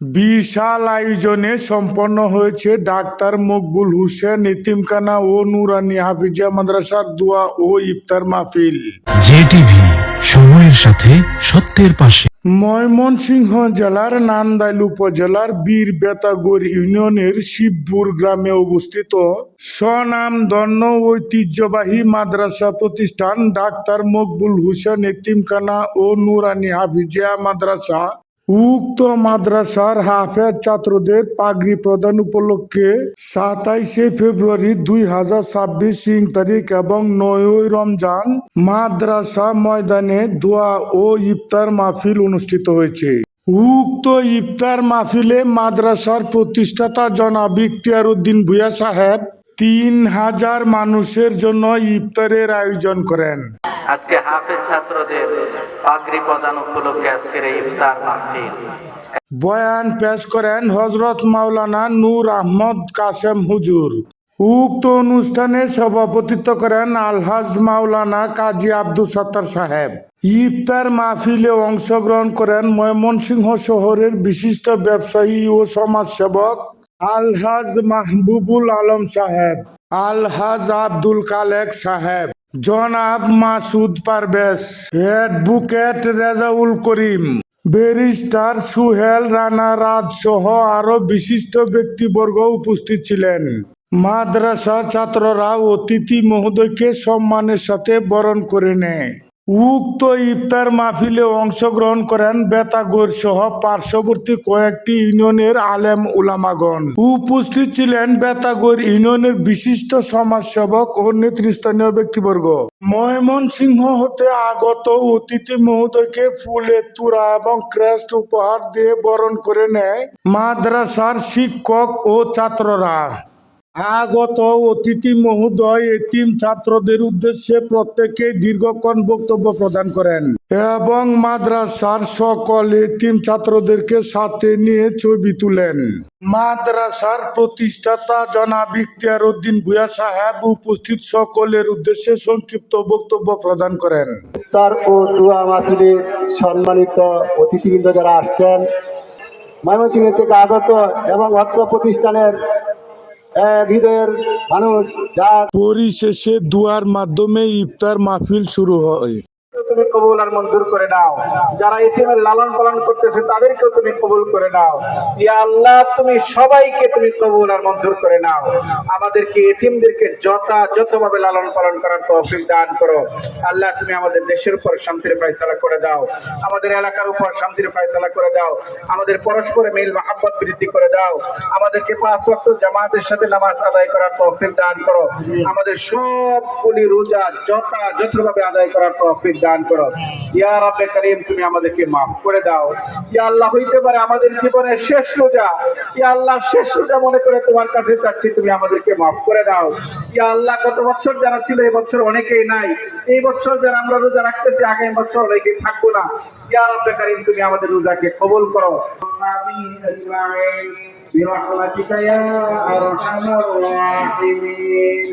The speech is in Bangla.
বিশাল আয়োজনে সম্পন্ন হয়েছে ডাক্তার মকবুল হোসেন এতিমখানা ও নুরানি হাফিজিয়া মাদ্রাসার দোয়া ও ইফতার মাহফিল। জেটিভি, সময়ের সাথে সত্যের পাশে। ময়মনসিংহ জেলার নান্দাইল উপজেলার বীর বেতাগড় ইউনিয়নের শিবপুর গ্রামে অবস্থিত স্বনামধন্য ঐতিহ্যবাহী মাদ্রাসা প্রতিষ্ঠান ডাক্তার মকবুল হোসেন এতিমখানা ও নুরানি হাফিজিয়া মাদ্রাসা। উক্ত মাদ্রাসার হাফেজ ছাত্রদের পাগড়ি প্রদান উপলক্ষে 27শে ফেব্রুয়ারি 2026 তারিখ এবং 9ই রমজান মাদ্রাসা ময়দানে দোয়া ও ইফতার মাহফিল অনুষ্ঠিত হয়েছে। উক্ত ইফতার মাহফিলে মাদ্রাসার প্রতিষ্ঠাতা জনাব ইখতিয়ার উদ্দিন ভূঁইয়া সাহেব 3000 মানুষের জন্য ইফতারের আয়োজন করেন। আজকে হাফেজ ছাত্রদের পাগড়ি প্রদান উপলক্ষে আজকের এই ইফতার মাহফিল। বয়ান পেশ করেন হযরত মাওলানা নূর আহমদ কাসেম হুজুর। উক্ত অনুষ্ঠানে সভাপতিত্ব করেন আলহাজ মাওলানা কাজী আব্দুল সত্তার সাহেব। ইফতার মাহফিলে অংশগ্রহণ করেন ময়মনসিংহ শহরের বিশিষ্ট ব্যবসায়ী ও সমাজসেবক আলহাজ মাহবুবুল আলম সাহেব, আলহাজ আব্দুল খালেক সাহেব, জনাব মাসুদ পারভেজ, অ্যাডভোকেট রেজাউল করিম, ব্যারিস্টার সুহেল রানা রাজ সহ আরো বিশিষ্ট ব্যক্তিবর্গ উপস্থিত ছিলেন। মাদ্রাসার ছাত্ররা অতিথি মহোদয়কে সম্মানের সাথে বরণ করে নেয়। উক্ত ইফতার মাহফিলে অংশগ্রহণ করেন বেতাগড় সহ পার্শ্ববর্তী কয়েকটি ইউনিয়নের আলেম উলামাগণ। উপস্থিত ছিলেন বেতাগড় ইউনিয়নের বিশিষ্ট সমাজসেবক ও নেতৃস্থানীয় ব্যক্তিবর্গ। ময়মনসিংহ হতে আগত অতিথি মহোদয়কে ফুলের তোড়া এবং ক্রেস্ট উপহার দিয়ে বরণ করে নেয় মাদ্রাসার শিক্ষক ও ছাত্ররা। আগত অতিথি মহোদয় এতিম ছাত্রদের উদ্দেশ্যে প্রত্যেকে দীর্ঘক্ষণ বক্তব্য প্রদান করেন এবং মাদ্রাসার সকল এতিম ছাত্রদেরকে সাথে নিয়ে ছবি তুলেন। মাদ্রাসার প্রতিষ্ঠাতা জনাব ইখতিয়ার উদ্দিন ভূঁইয়া সাহেব উপস্থিত সকলের উদ্দেশ্যে সংক্ষিপ্ত বক্তব্য প্রদান করেন। ইফতার ও দোয়া মাহফিলে সম্মানিত অতিথিবৃন্দ যারা আসছেন, ময়মনসিংহ থেকে আগত এবং অত্র প্রতিষ্ঠানের হৃদয়ের মানুষ, যার পরিশেষে দোয়ার মাধ্যমে ইফতার মাহফিল শুরু হয়। তুমি কবুল আর মঞ্জুর করে নাও। যারা এতিমের লালন পালন করতেছে তাদেরকেও তুমি কবুল করে নাও। ইয়া আল্লাহ, তুমি সবাইকে তুমি কবুল আর মঞ্জুর করে নাও। আমাদেরকে এতিমদেরকে যথাযথভাবে লালন পালন করার তৌফিক দান করো। আল্লাহ, তুমি আমাদের দেশের উপর শান্তির ফয়সালা করে দাও, আমাদের এলাকার উপর শান্তির ফয়সালা করে দাও, আমাদের পরস্পরে মিল মহব্বত বৃদ্ধি করে দাও, আমাদেরকে 5 ওয়াক্ত জামাতের সাথে নামাজ আদায় করার তৌফিক দান করো, আমাদের সবগুলি রোজা যথাযথভাবে আদায় করার তৌফিক দান করো। ইয়া রাব্বে কারীম, তুমি আমাদেরকে মাফ করে দাও। ইয়া আল্লাহ, হইতে পারে আমাদের জীবনের শেষ রোজা। ইয়া আল্লাহ, শেষ রোজা মনে করে তোমার কাছে চাচ্ছি, তুমি আমাদেরকে মাফ করে দাও। ইয়া আল্লাহ, গত বছর যারা ছিল এই বছর অনেকেই নাই, এই বছর যারা আমরা রোজা রাখতেছি আগামী বছর অনেকেই থাকবো না। ইয়া রাব্বে কারীম, তুমি আমাদের রোজাকে কবুল করো। برحمتك يا أرحم الراحمين।